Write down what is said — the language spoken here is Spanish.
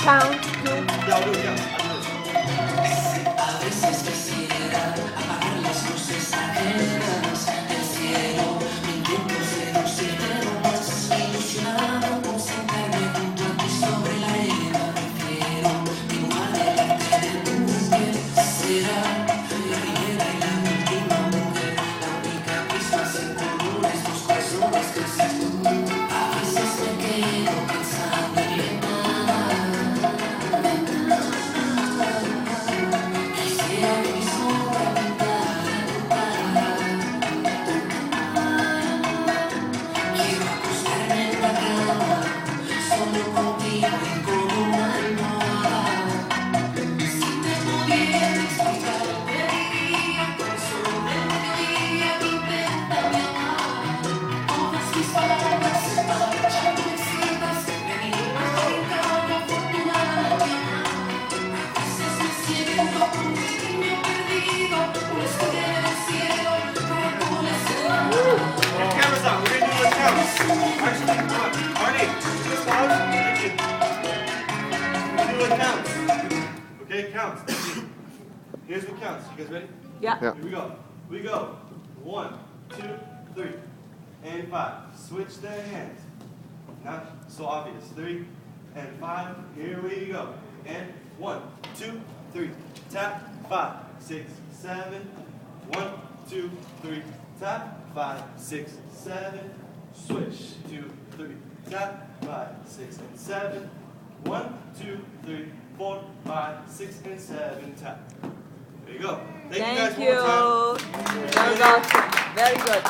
count to. Ya, boludo, ya. A veces quisiera apagar las luces ajenas del cielo. Me intento seducir, pero más ilusionado con sentarme junto a ti sobre la arena. Prefiero dibujar el arte de tu piel. Será la primera y la última mujer, la única misma sin colores, tus corazones que seas tú. A veces me quedo pensando en la nada. Quisiera que mi sombra pintara tu cara. Quiero acostarme en la cama, solo contigo y con una almohada. Si te pudiera explicar, te diría con solo de día que intenta mi amar. Todas mis palabras se marchan vencidas, me miro más cercana, afortunada de amar. A veces me siento como un niño perdido, una estrella en el cielo, caracoles en la mar. And camera's on. We're gonna do a count. Actually, come on. Arnie, just pause. Thank you. We're gonna do a count. Okay, count. Thank you. Here's the counts. You guys ready? Yeah. Yeah. Here we go. We go. 1, 2, 3, and 5. Switch the hands. Not so obvious. 3 and 5. Here we go. And 1, 2, 3. Tap. 5, 6, 7. 1, 2, 3. Tap. 5, 6, 7. Switch. 2, 3. Tap. 5, 6, and 7. 1, 2, 3, 4, 5, 6, and 7. Tap. There you go. Thank you guys Thank one more time. you. That was awesome. Very good.